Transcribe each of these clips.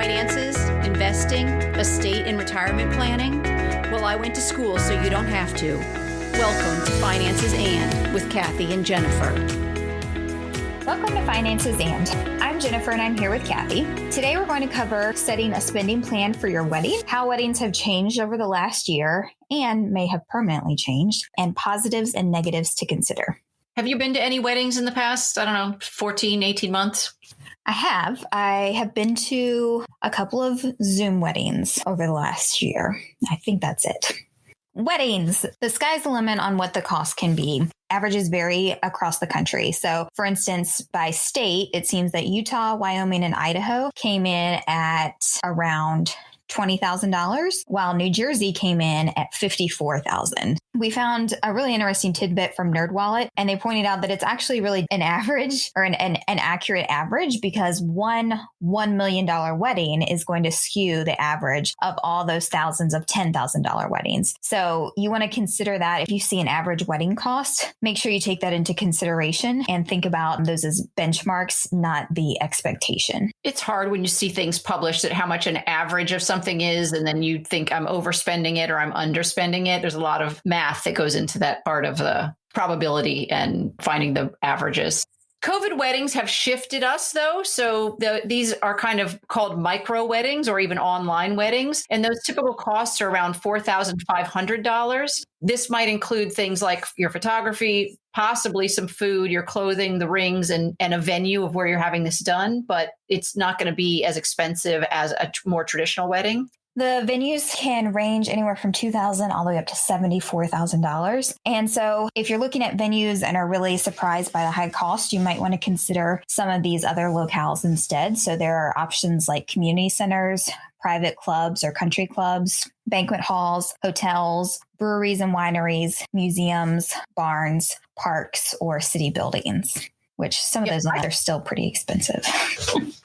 finances, investing, estate and retirement planning? Well, I went to school so you don't have to. Welcome to Finances and with Kathy and Jennifer. Welcome to Finances and. I'm Jennifer and I'm here with Kathy. Today we're going to cover setting a spending plan for your wedding, how weddings have changed over the last year and may have permanently changed, and positives and negatives to consider. Have you been to any weddings in the past, 14, 18 months? I have been to a couple of Zoom weddings over the last year. I think that's it. Weddings, the sky's the limit on what the cost can be. Averages vary across the country. So, for instance, by state, it seems that Utah, Wyoming, and Idaho came in at around $20,000, while New Jersey came in at $54,000. We found a really interesting tidbit from NerdWallet, and they pointed out that it's actually really an average or an accurate average because $1 million wedding is going to skew the average of all those thousands of $10,000 weddings. So you want to consider that if you see an average wedding cost, make sure you take that into consideration and think about those as benchmarks, not the expectation. It's hard when you see things published at how much an average of something is, and then you think I'm overspending it or I'm underspending it. There's a lot of math that goes into that part of the probability and finding the averages. COVID weddings have shifted us, though. So these are kind of called micro weddings or even online weddings. And those typical costs are around $4,500. This might include things like your photography, possibly some food, your clothing, the rings, and a venue of where you're having this done. But it's not going to be as expensive as a more traditional wedding. The venues can range anywhere from $2,000 all the way up to $74,000. And so if you're looking at venues and are really surprised by the high cost, you might want to consider some of these other locales instead. So there are options like community centers, private clubs or country clubs, banquet halls, hotels, breweries and wineries, museums, barns, parks, or city buildings, which some of those are still pretty expensive.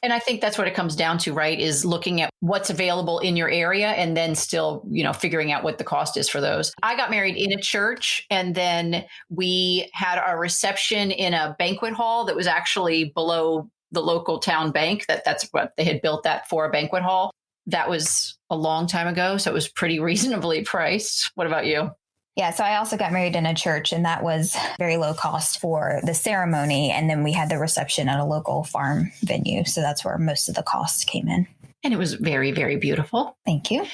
And I think that's what it comes down to, right? Is looking at what's available in your area and then still, figuring out what the cost is for those. I got married in a church, and then we had our reception in a banquet hall that was actually below the local town bank. That's what they had built that for, a banquet hall. That was a long time ago, so it was pretty reasonably priced. What about you? Yeah, so I also got married in a church, and that was very low cost for the ceremony. And then we had the reception at a local farm venue. So that's where most of the costs came in. And it was very, very beautiful. Thank you.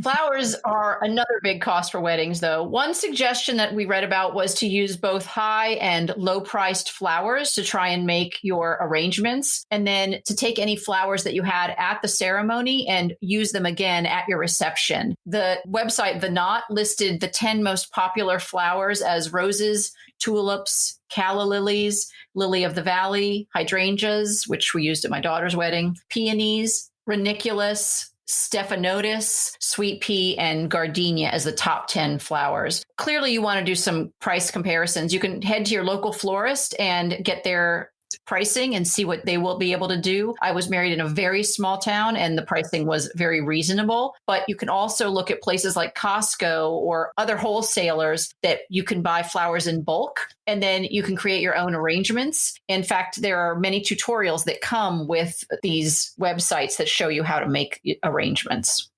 Flowers are another big cost for weddings, though. One suggestion that we read about was to use both high and low priced flowers to try and make your arrangements, and then to take any flowers that you had at the ceremony and use them again at your reception. The website The Knot listed the 10 most popular flowers as roses, tulips, calla lilies, lily of the valley, hydrangeas, which we used at my daughter's wedding, peonies, ranunculus, stephanotis, sweet pea, and gardenia as the top 10 flowers. Clearly, you want to do some price comparisons. You can head to your local florist and get their pricing and see what they will be able to do. I was married in a very small town and the pricing was very reasonable, but you can also look at places like Costco or other wholesalers that you can buy flowers in bulk, and then you can create your own arrangements. In fact, there are many tutorials that come with these websites that show you how to make arrangements.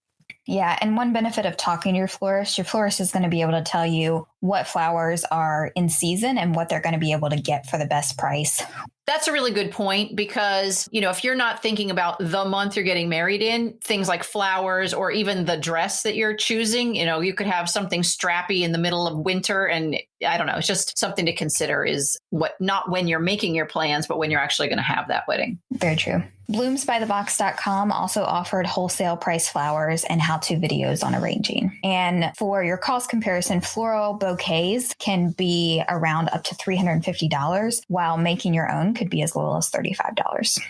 Yeah. And one benefit of talking to your florist is going to be able to tell you what flowers are in season and what they're going to be able to get for the best price. That's a really good point because, if you're not thinking about the month you're getting married in, things like flowers or even the dress that you're choosing, you could have something strappy in the middle of winter. And I don't know, it's just something to consider is not when you're making your plans, but when you're actually going to have that wedding. Very true. Bloomsbythebox.com also offered wholesale price flowers and how-to videos on arranging. And for your cost comparison, floral bouquets can be around up to $350, while making your own could be as little as $35.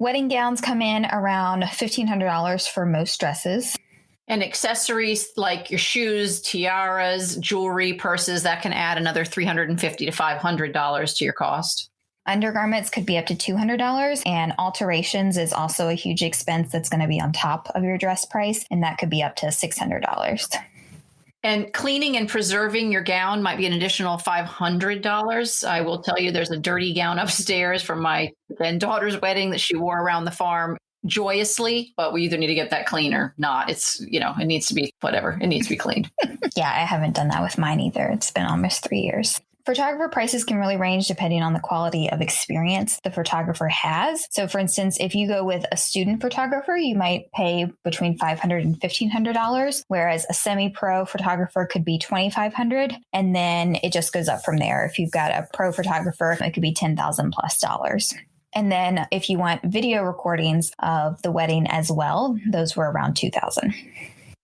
Wedding gowns come in around $1,500 for most dresses. And accessories like your shoes, tiaras, jewelry, purses, that can add another $350 to $500 to your cost. Undergarments could be up to $200, and alterations is also a huge expense that's going to be on top of your dress price, and that could be up to $600. And cleaning and preserving your gown might be an additional $500. I will tell you there's a dirty gown upstairs from my then daughter's wedding that she wore around the farm. joyously, but we either need to get that clean or not. It's, it needs to be whatever. It needs to be cleaned. Yeah, I haven't done that with mine either. It's been almost 3 years. Photographer prices can really range depending on the quality of experience the photographer has. So for instance, if you go with a student photographer, you might pay between $500 and $1,500, whereas a semi-pro photographer could be $2,500. And then it just goes up from there. If you've got a pro photographer, it could be $10,000 plus. And then if you want video recordings of the wedding as well, those were around $2,000.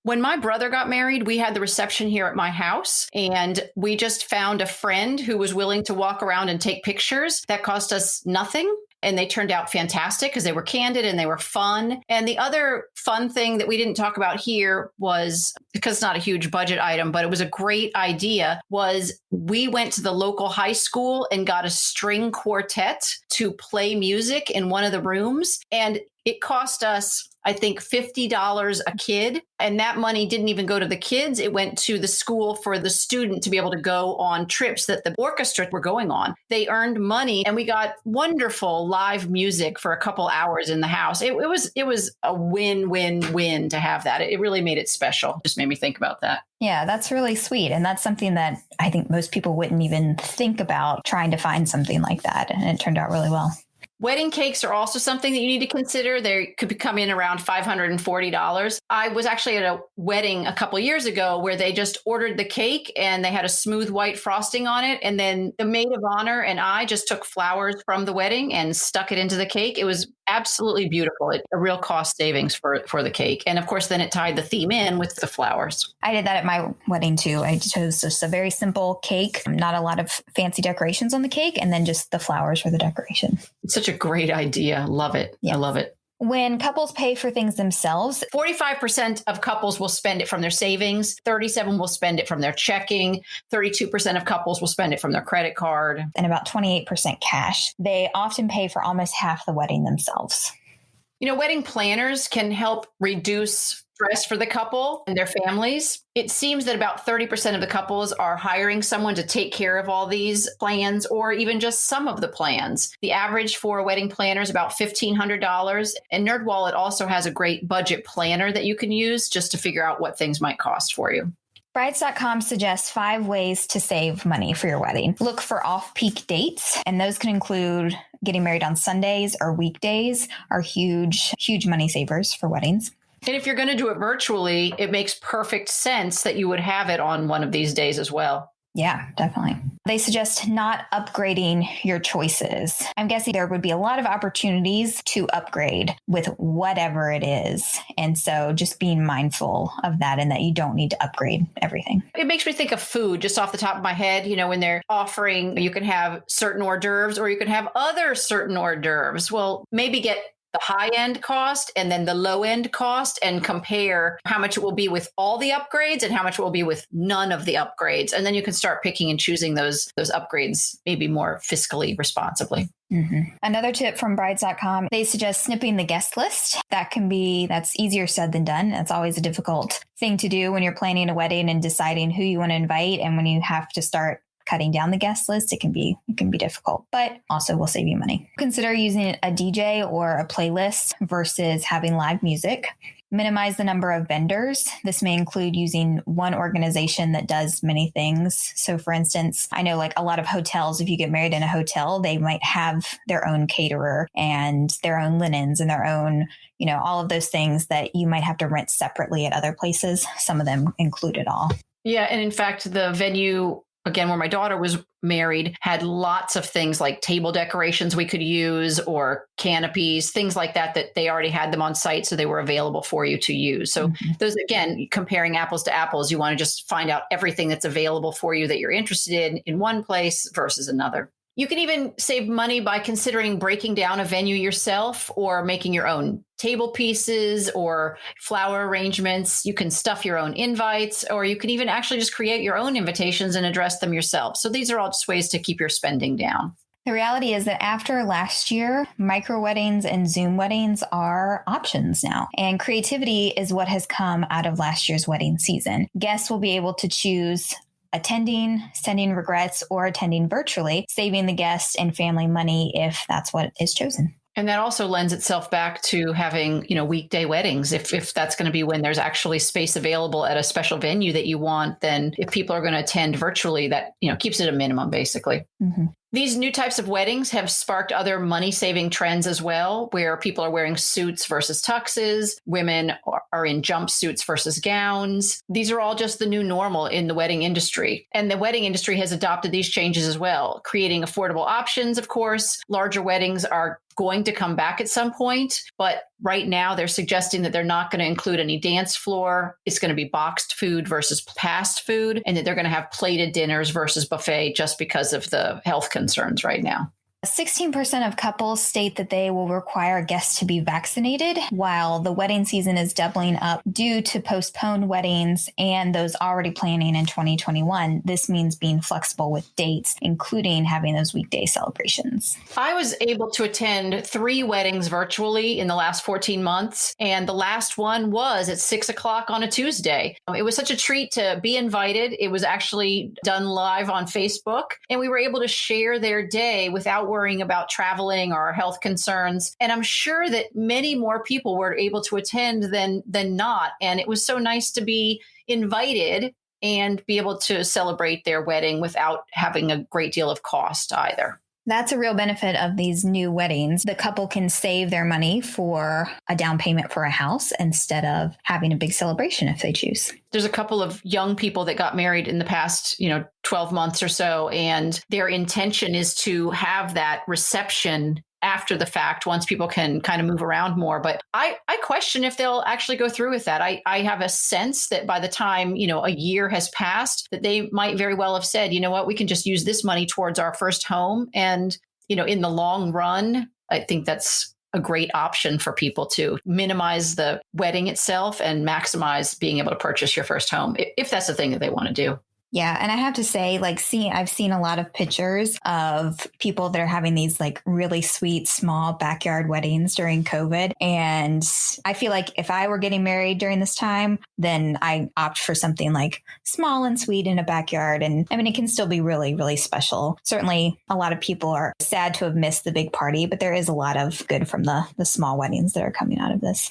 When my brother got married, we had the reception here at my house, and we just found a friend who was willing to walk around and take pictures. That cost us nothing. And they turned out fantastic because they were candid and they were fun. And the other fun thing that we didn't talk about here was, because it's not a huge budget item, but it was a great idea, was we went to the local high school and got a string quartet to play music in one of the rooms. And it cost us, I think, $50 a kid. And that money didn't even go to the kids. It went to the school for the student to be able to go on trips that the orchestra were going on. They earned money and we got wonderful live music for a couple hours in the house. It was a win-win-win to have that. It really made it special. Just made me think about that. Yeah, that's really sweet. And that's something that I think most people wouldn't even think about, trying to find something like that. And it turned out really well. Wedding cakes are also something that you need to consider. They could come in around $540. I was actually at a wedding a couple of years ago where they just ordered the cake and they had a smooth white frosting on it. And then the maid of honor and I just took flowers from the wedding and stuck it into the cake. It was absolutely beautiful. A real cost savings for the cake. And of course, then it tied the theme in with the flowers. I did that at my wedding too. I chose just a very simple cake, not a lot of fancy decorations on the cake, and then just the flowers for the decoration. It's such a great idea. Love it. Yeah. I love it. When couples pay for things themselves, 45% of couples will spend it from their savings, 37% will spend it from their checking, 32% of couples will spend it from their credit card, and about 28% cash. They often pay for almost half the wedding themselves. Wedding planners can help reduce stress for the couple and their families. It seems that about 30% of the couples are hiring someone to take care of all these plans, or even just some of the plans. The average for a wedding planner is about $1,500. And NerdWallet also has a great budget planner that you can use just to figure out what things might cost for you. Brides.com suggests 5 ways to save money for your wedding. Look for off-peak dates, and those can include getting married on Sundays or weekdays are huge money savers for weddings. And if you're going to do it virtually, it makes perfect sense that you would have it on one of these days as well. Yeah, definitely. They suggest not upgrading your choices. I'm guessing there would be a lot of opportunities to upgrade with whatever it is. And so just being mindful of that, and that you don't need to upgrade everything. It makes me think of food just off the top of my head. When they're offering, you can have certain hors d'oeuvres or you can have other certain hors d'oeuvres. Well, maybe get the high end cost and then the low end cost and compare how much it will be with all the upgrades and how much it will be with none of the upgrades. And then you can start picking and choosing those upgrades maybe more fiscally responsibly. Mm-hmm. Another tip from brides.com, they suggest snipping the guest list. That's easier said than done. That's always a difficult thing to do when you're planning a wedding and deciding who you want to invite. And when you have to start cutting down the guest list, it can be difficult, but also will save you money. Consider using a DJ or a playlist versus having live music. Minimize the number of vendors. This may include using one organization that does many things. So for instance, I know like a lot of hotels, if you get married in a hotel, they might have their own caterer and their own linens and their own, all of those things that you might have to rent separately at other places. Some of them include it all. Yeah. And in fact, the venue, again, where my daughter was married, had lots of things like table decorations we could use or canopies, things like that they already had them on site. So they were available for you to use. So those, again, comparing apples to apples, you want to just find out everything that's available for you that you're interested in one place versus another. You can even save money by considering breaking down a venue yourself or making your own table pieces or flower arrangements. You can stuff your own invites, or you can even actually just create your own invitations and address them yourself. So these are all just ways to keep your spending down. The reality is that after last year, micro weddings and Zoom weddings are options now. And creativity is what has come out of last year's wedding season. Guests will be able to choose attending, sending regrets, or attending virtually, saving the guests and family money if that's what is chosen. And that also lends itself back to having, weekday weddings. If that's going to be when there's actually space available at a special venue that you want, then if people are going to attend virtually, that, keeps it a minimum, basically. Mm-hmm. These new types of weddings have sparked other money-saving trends as well, where people are wearing suits versus tuxes. Women are in jumpsuits versus gowns. These are all just the new normal in the wedding industry. And the wedding industry has adopted these changes as well, creating affordable options, of course. Larger weddings are going to come back at some point, but right now they're suggesting that they're not going to include any dance floor. It's going to be boxed food versus fast food, and that they're going to have plated dinners versus buffet just because of the health concerns right now. 16% of couples state that they will require guests to be vaccinated, while the wedding season is doubling up due to postponed weddings and those already planning in 2021. This means being flexible with dates, including having those weekday celebrations. I was able to attend 3 weddings virtually in the last 14 months, and the last one was at 6:00 on a Tuesday. It was such a treat to be invited. It was actually done live on Facebook, and we were able to share their day without worrying about traveling or health concerns. And I'm sure that many more people were able to attend than not. And it was so nice to be invited and be able to celebrate their wedding without having a great deal of cost either. That's a real benefit of these new weddings. The couple can save their money for a down payment for a house instead of having a big celebration if they choose. There's a couple of young people that got married in the past, 12 months or so, and their intention is to have that reception after the fact once people can kind of move around more. But I question if they'll actually go through with that. I have a sense that by the time, a year has passed, that they might very well have said, you know what, we can just use this money towards our first home. And, in the long run, I think that's a great option for people to minimize the wedding itself and maximize being able to purchase your first home, if that's the thing that they want to do. Yeah. And I have to say, I've seen a lot of pictures of people that are having these really sweet, small backyard weddings during COVID. And I feel like if I were getting married during this time, then I opt for something small and sweet in a backyard. And I mean, it can still be really, really special. Certainly a lot of people are sad to have missed the big party, but there is a lot of good from the small weddings that are coming out of this.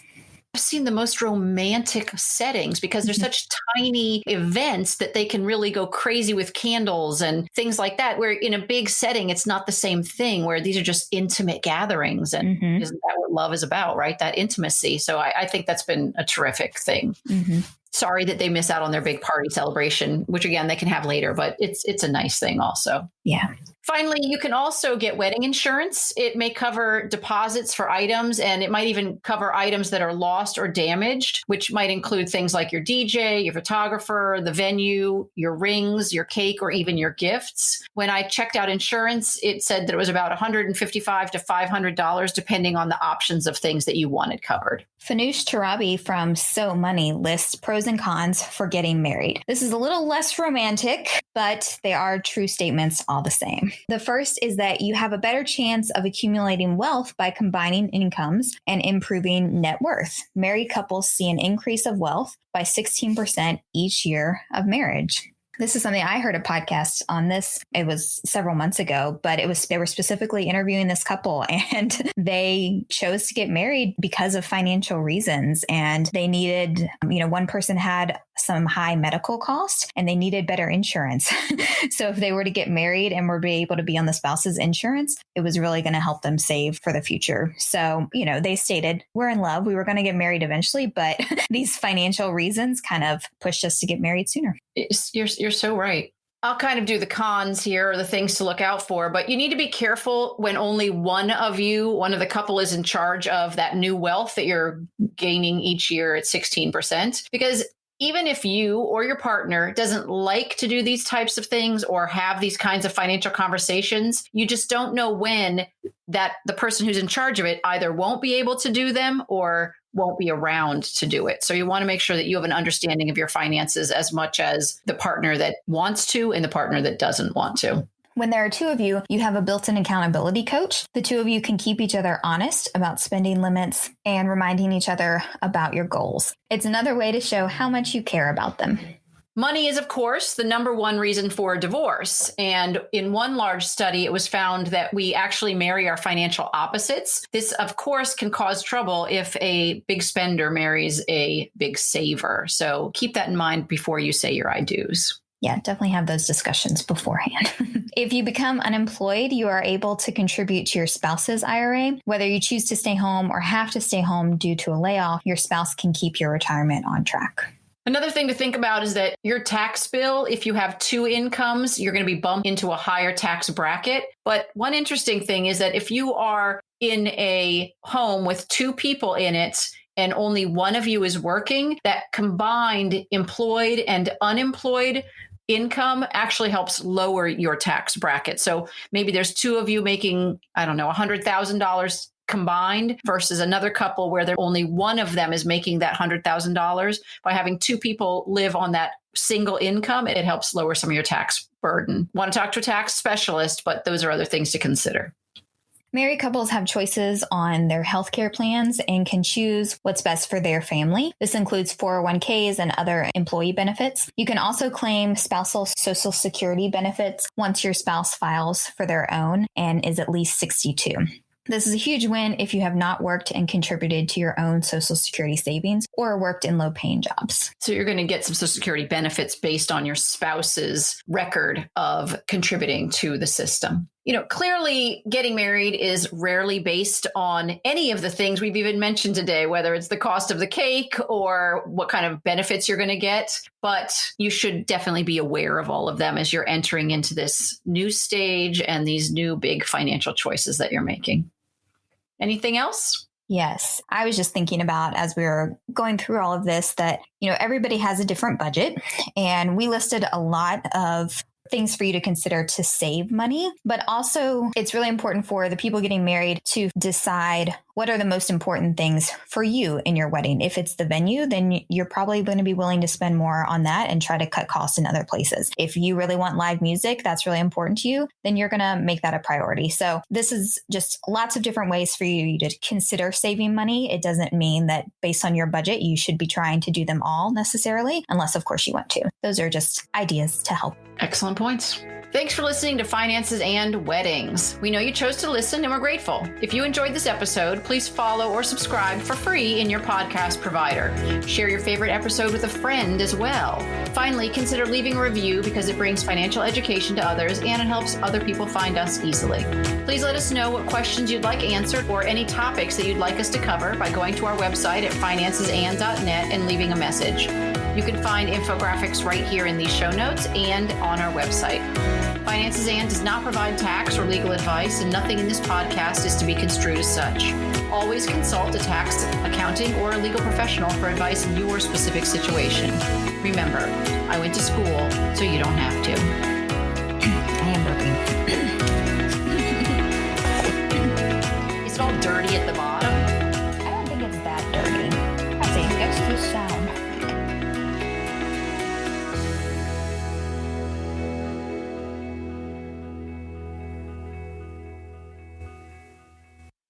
I've seen the most romantic settings because they're such tiny events that they can really go crazy with candles and things like that, where in a big setting, it's not the same thing, where these are just intimate gatherings. And isn't that what love is about, right? That intimacy. So I think that's been a terrific thing. Mm-hmm. Sorry that they miss out on their big party celebration, which again, they can have later, but it's a nice thing also. Yeah. Finally, you can also get wedding insurance. It may cover deposits for items, and it might even cover items that are lost or damaged, which might include things like your DJ, your photographer, the venue, your rings, your cake, or even your gifts. When I checked out insurance, it said that it was about $155 to $500, depending on the options of things that you wanted covered. Fanush Tarabi from So Money lists pros and cons for getting married. This is a little less romantic, but they are true statements all the same. The first is that you have a better chance of accumulating wealth by combining incomes and improving net worth. Married couples see an increase of wealth by 16% each year of marriage. This is something I heard a podcast on this. It was several months ago, but they were specifically interviewing this couple, and they chose to get married because of financial reasons. And they needed, one person had some high medical costs and they needed better insurance. So if they were to get married and were able to be on the spouse's insurance, it was really going to help them save for the future. So, they stated, we're in love. We were going to get married eventually, but these financial reasons kind of pushed us to get married sooner. You're so right. I'll kind of do the cons here, or the things to look out for, but you need to be careful when only one of the couple is in charge of that new wealth that you're gaining each year at 16%, because even if you or your partner doesn't like to do these types of things or have these kinds of financial conversations, you just don't know when that the person who's in charge of it either won't be able to do them or won't be around to do it. So you want to make sure that you have an understanding of your finances as much as the partner that wants to and the partner that doesn't want to. When there are two of you, you have a built-in accountability coach. The two of you can keep each other honest about spending limits and reminding each other about your goals. It's another way to show how much you care about them. Money is, of course, the number one reason for divorce. And in one large study, it was found that we actually marry our financial opposites. This, of course, can cause trouble if a big spender marries a big saver. So keep that in mind before you say your I do's. Yeah, definitely have those discussions beforehand. If you become unemployed, you are able to contribute to your spouse's IRA. Whether you choose to stay home or have to stay home due to a layoff, your spouse can keep your retirement on track. Another thing to think about is that your tax bill, if you have two incomes, you're going to be bumped into a higher tax bracket. But one interesting thing is that if you are in a home with two people in it and only one of you is working, that combined employed and unemployed income actually helps lower your tax bracket. So maybe there's two of you making, $100,000 combined versus another couple where there only one of them is making that $100,000. By having two people live on that single income, it helps lower some of your tax burden. Want to talk to a tax specialist, but those are other things to consider. Married couples have choices on their healthcare plans and can choose what's best for their family. This includes 401ks and other employee benefits. You can also claim spousal Social Security benefits once your spouse files for their own and is at least 62. This is a huge win if you have not worked and contributed to your own Social Security savings or worked in low-paying jobs. So you're going to get some Social Security benefits based on your spouse's record of contributing to the system. Clearly getting married is rarely based on any of the things we've even mentioned today, whether it's the cost of the cake or what kind of benefits you're going to get. But you should definitely be aware of all of them as you're entering into this new stage and these new big financial choices that you're making. Anything else? Yes. I was just thinking about as we were going through all of this that, everybody has a different budget, and we listed a lot of things for you to consider to save money, but also it's really important for the people getting married to decide what are the most important things for you in your wedding. If it's the venue, then you're probably going to be willing to spend more on that and try to cut costs in other places. If you really want live music, that's really important to you, then you're going to make that a priority. So this is just lots of different ways for you to consider saving money. It doesn't mean that based on your budget, you should be trying to do them all necessarily, unless of course you want to. Those are just ideas to help. Excellent points. Thanks for listening to Finances and Weddings. We know you chose to listen and we're grateful. If you enjoyed this episode, please follow or subscribe for free in your podcast provider. Share your favorite episode with a friend as well. Finally, consider leaving a review because it brings financial education to others and it helps other people find us easily. Please let us know what questions you'd like answered or any topics that you'd like us to cover by going to our website at financesand.net and leaving a message. You can find infographics right here in these show notes and on our website. Finances and does not provide tax or legal advice, and nothing in this podcast is to be construed as such. Always consult a tax, accounting, or a legal professional for advice in your specific situation. Remember, I went to school, so you don't have to. I am burping. Is it all dirty at the bottom? I don't think it's that dirty. That's a extra sound.